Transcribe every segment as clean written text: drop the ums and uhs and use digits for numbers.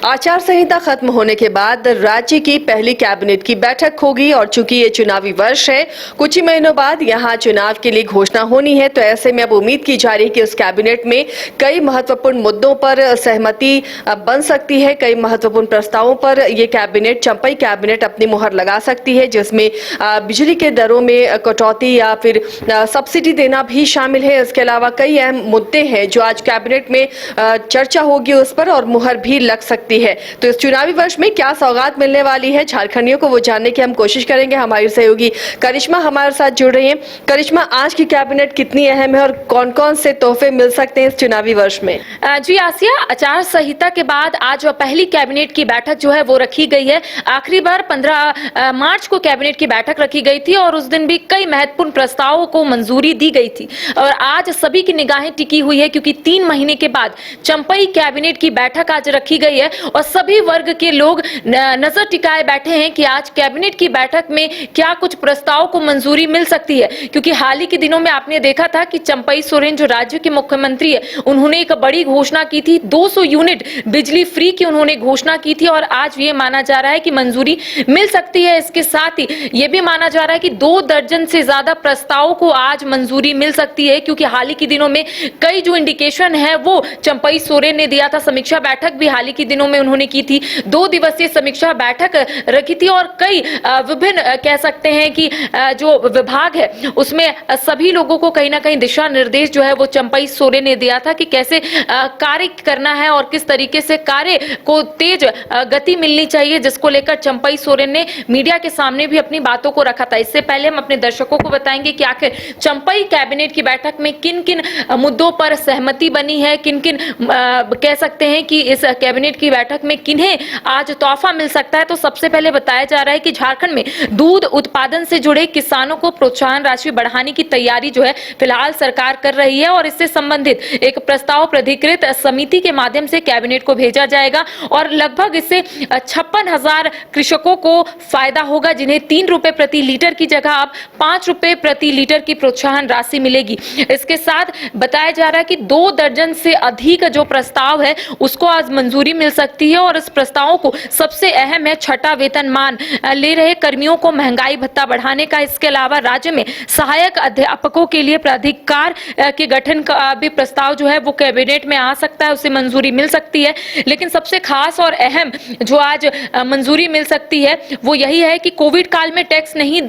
आचार संहिता खत्म होने के बाद राज्य की पहली कैबिनेट की बैठक होगी और चूंकि ये चुनावी वर्ष है, कुछ ही महीनों बाद यहाँ चुनाव के लिए घोषणा होनी है, तो ऐसे में अब उम्मीद की जा रही है कि उस कैबिनेट में कई महत्वपूर्ण मुद्दों पर सहमति बन सकती है। कई महत्वपूर्ण प्रस्तावों पर ये कैबिनेट, चंपई कैबिनेट अपनी मुहर लगा सकती है, जिसमें बिजली के दरों में कटौती या फिर सब्सिडी देना भी शामिल है। इसके अलावा कई अहम मुद्दे हैं जो आज कैबिनेट में चर्चा होगी उस पर और मुहर भी लग सकती है। तो इस चुनावी वर्ष में क्या सौगात मिलने वाली है झारखंडियों को, वो जानने की हम कोशिश करेंगे। हमारी सहयोगी करिश्मा हमारे साथ जुड़ रही हैं। करिश्मा, आज की कैबिनेट कितनी अहम है और कौन कौन से तोहफे मिल सकते हैं इस चुनावी वर्ष में? जी आसिया, आचार संहिता के बाद आज पहली कैबिनेट की बैठक जो है वो रखी गई है। आखिरी बार 15 मार्च को कैबिनेट की बैठक रखी गई थी और उस दिन भी कई महत्वपूर्ण प्रस्तावों को मंजूरी दी गई थी और आज सभी की निगाहें टिकी हुई है क्योंकि 3 महीने के बाद चंपई कैबिनेट की बैठक आज रखी गई है और सभी वर्ग के लोग नजर टिकाए बैठे हैं कि आज कैबिनेट की बैठक में क्या कुछ प्रस्ताव को मंजूरी मिल सकती है। क्योंकि हाल ही के दिनों में आपने देखा था कि चंपई सोरेन जो राज्य के मुख्यमंत्री है, उन्होंने एक बड़ी घोषणा की थी, 200 यूनिट बिजली फ्री की उन्होंने घोषणा की थी और आज ये माना जा रहा है कि मंजूरी मिल सकती है। इसके साथ ही ये भी माना जा रहा है कि 2 दर्जन से ज्यादा प्रस्तावों को आज मंजूरी मिल सकती है क्योंकि हाल ही के दिनों में कई जो इंडिकेशन है वो चंपई सोरेन ने दिया था। समीक्षा बैठक भी हाल ही के दिनों में उन्होंने की थी, 2 दिवसीय समीक्षा बैठक रखी थी और कई विभिन्न कह सकते हैं कि जो विभाग है उसमें सभी लोगों को कहीं ना कहीं दिशा निर्देश जो है वो चंपई सोरेन ने दिया था कि कैसे कार्य करना है और किस तरीके से कार्य को तेज गति मिलनी चाहिए, जिसको लेकर चंपई सोरेन ने मीडिया के सामने भी अपनी बातों को रखा था। इससे पहले हम अपने दर्शकों को बताएंगे कि आखिर चंपई कैबिनेट की बैठक में किन किन मुद्दों पर सहमति बनी है, किन किन कह सकते हैं कि इस कैबिनेट की बैठक में किन्हें आज तोहफा मिल सकता है। तो सबसे पहले बताया जा रहा है कि झारखंड में दूध उत्पादन से जुड़े किसानों को प्रोत्साहन राशि बढ़ाने की तैयारी जो है फिलहाल सरकार कर रही है और इससे संबंधित एक प्रस्ताव प्राधिकृत समिति के माध्यम से कैबिनेट को भेजा जाएगा और लगभग इससे 56,000 कृषकों को फायदा होगा, जिन्हें 3 रुपए प्रति लीटर की जगह अब 5 रुपए प्रति लीटर की प्रोत्साहन राशि मिलेगी। इसके साथ बताया जा रहा है कि 2 दर्जन से अधिक जो प्रस्ताव है उसको आज मंजूरी मिल सकती है और इस प्रस्तावों को सबसे अहम है छठा वेतनमान ले रहे कर्मियों को महंगाई भत्ता बढ़ाने का। इसके अलावा राज्य में सहायक अध्यापकों के लिए प्राधिकार के गठन का भी प्रस्ताव जो है वो कैबिनेट में आ सकता है, उसे मंजूरी मिल सकती है। लेकिन सबसे खास और अहम जो आज मंजूरी मिल सकती है वो यही है कि कोविड काल में टैक्स नहीं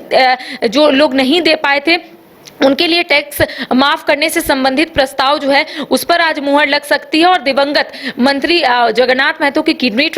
जो लोग नहीं दे पाए थे उनके लिए टैक्स माफ करने से संबंधित प्रस्ताव जो है उस पर आज मुहर लग सकती है और दिवंगत मंत्री जगन्नाथ महतो की किडनी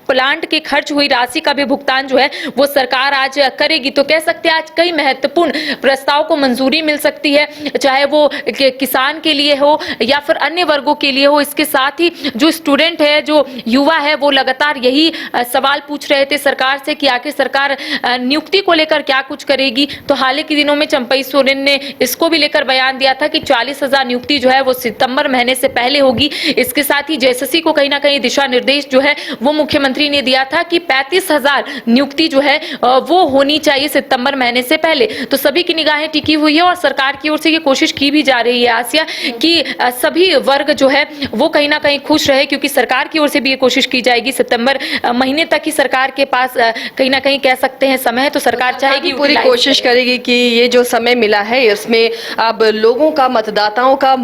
प्लांट के खर्च हुई राशि का भी भुगतान जो है वो सरकार आज करेगी। तो कह सकते हैं आज कई महत्वपूर्ण प्रस्ताव को मंजूरी मिल सकती है, चाहे वो किसान के लिए हो या फिर अन्य वर्गों के लिए हो। इसके साथ ही जो स्टूडेंट है, जो युवा है, वो लगातार यही सवाल पूछ रहे थे सरकार से कि आखिर सरकार नियुक्ति को लेकर क्या कुछ करेगी। तो हाल ही के दिनों में चंपई सोरेन ने इसको भी लेकर बयान दिया था कि 40,000 नियुक्ति जो है वो सितंबर महीने से पहले होगी। इसके साथ ही जेएसएससी को कहीं ना कहीं दिशा निर्देश जो है वो मुख्यमंत्री ने दिया था कि 35,000 नियुक्ति जो है वो होनी चाहिए सितंबर महीने से पहले। तो सभी की निगाहें टिकी हुई है और सरकार की ओर से ये कोशिश की भी जा रही है आसिया कि सभी वर्ग जो है वो कहीं ना कहीं खुश रहे, क्योंकि सरकार की ओर से भी ये कोशिश की जाएगी। सितंबर महीने तक ही सरकार के पास कहीं ना कहीं कह सकते हैं समय है, तो सरकार चाहेगी, पूरी कोशिश करेगी कि ये जो समय मिला है इसमें अब लोगों का, मतदाताओं का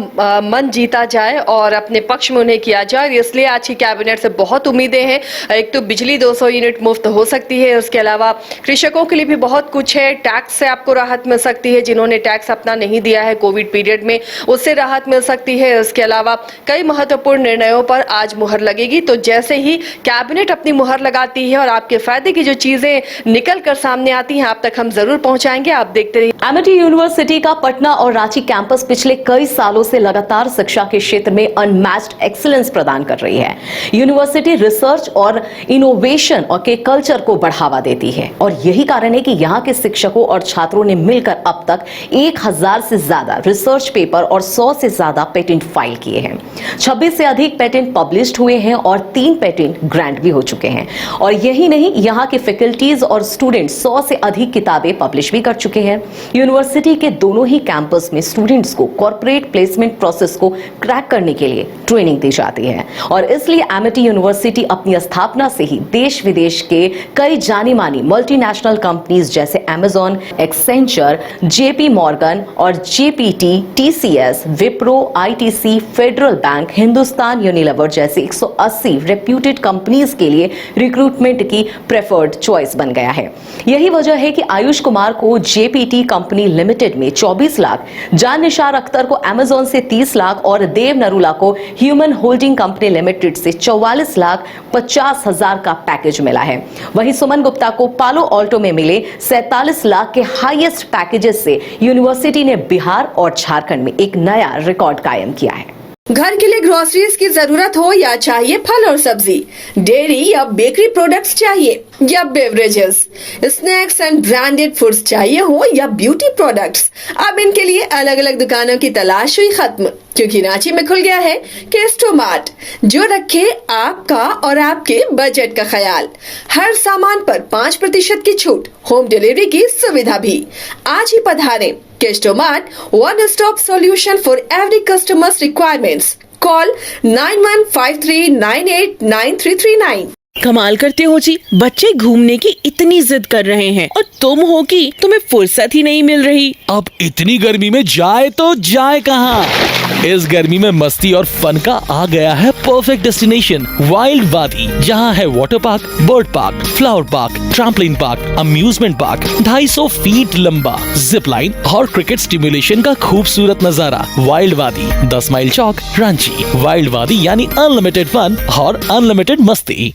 मन जीता जाए और अपने पक्ष में उन्हें किया जाए। इसलिए आज की कैबिनेट से बहुत उम्मीदें हैं। एक तो बिजली 200 यूनिट मुफ्त हो सकती है, उसके अलावा कृषकों के लिए भी बहुत कुछ है। टैक्स से आपको राहत मिल सकती है, जिन्होंने टैक्स अपना नहीं दिया है कोविड पीरियड में उससे राहत मिल सकती है। इसके अलावा कई महत्वपूर्ण निर्णयों पर आज मुहर लगेगी। तो जैसे ही कैबिनेट अपनी मुहर लगाती है और आपके फायदे की जो चीजें निकल कर सामने आती हैं आप तक हम जरूर पहुंचाएंगे। आप देखते रहिए। एमिटी यूनिवर्सिटी का पटना और रांची कैंपस पिछले कई सालों से लगातार शिक्षा के क्षेत्र में अनमैच्ड एक्सीलेंस प्रदान कर रही है। यूनिवर्सिटी रिसर्च और इनोवेशन और के कल्चर को बढ़ावा देती है। और यही कारण है कि यहाँ के शिक्षकों और छात्रों ने मिलकर अब तक 1000 से ज्यादा रिसर्च पेपर और 100 से ज्यादा पेटेंट फाइल किए हैं। 26 से अधिक पेटेंट पब्लिश्ड हुए हैं और 3 पेटेंट ग्रांट भी हो चुके हैं। और यही नहीं, यहाँ के फैकल्टीज और स्टूडेंट 100 से अधिक किताबें पब्लिश भी कर चुके हैं। यूनिवर्सिटी के दोनों ही कैंपस में स्टूडेंट्स को कॉर्पोरेट प्लेसमेंट प्रोसेस को क्रैक करने के लिए ट्रेनिंग दी जाती है। और इसलिए एमिटी यूनिवर्सिटी अपनी स्थापना से ही देश विदेश के कई जानी मानी मल्टीनेशनल कंपनीज जैसे अमेजॉन, एक्सेंचर, जेपी मॉर्गन और GPT, TCS, Wipro, ITC, federal bank, Hindustan Unilever जैसे 180 रेप्यूटेड कंपनीज के लिए रिक्रूटमेंट की प्रेफर्ड चॉइस बन गया है। यही वजह है कि आयुष कुमार को जेपीटी कंपनी लिमिटेड में 24 लाख, जान निसार अख्तर को अमेजॉन से 30 लाख और देव नरूला को ह्यूमन होल्डिंग कंपनी लिमिटेड से 44,50,000 का पैकेज मिला है। वहीं सुमन गुप्ता को पालो ऑल्टो में मिले 47 लाख के हाईएस्ट पैकेजेस से यूनिवर्सिटी ने बिहार और झारखंड में एक नया रिकॉर्ड कायम किया है। घर के लिए ग्रोसरीज की जरूरत हो या चाहिए फल और सब्जी, डेयरी या बेकरी प्रोडक्ट्स चाहिए या beverages, snacks and branded foods चाहिए हो या ब्यूटी प्रोडक्ट्स, अब इनके लिए अलग अलग दुकानों की तलाश हुई खत्म, क्योंकि रांची में खुल गया है केस्टो मार्ट, जो रखे आपका और आपके बजट का ख्याल। हर सामान पर 5% की छूट, होम डिलीवरी की सुविधा भी। आज ही पधारें Kesto mart, one stop solution for every customers requirements. Call 9153989339। कमाल करते हो जी, बच्चे घूमने की इतनी जिद कर रहे हैं और तुम हो कि तुम्हें फुर्सत ही नहीं मिल रही। अब इतनी गर्मी में जाए तो जाए कहाँ? इस गर्मी में मस्ती और फन का आ गया है परफेक्ट डेस्टिनेशन, वाइल्ड वादी, जहाँ है water park, bird park, flower park, trampoline park, amusement park, 250 feet लंबा, जिप लाइन और क्रिकेट स्टिमुलेशन का खूबसूरत नजारा। वाइल्ड वादी, 10 माइल चौक, रांची। वाइल्ड वादी यानी अनलिमिटेड फन और अनलिमिटेड मस्ती।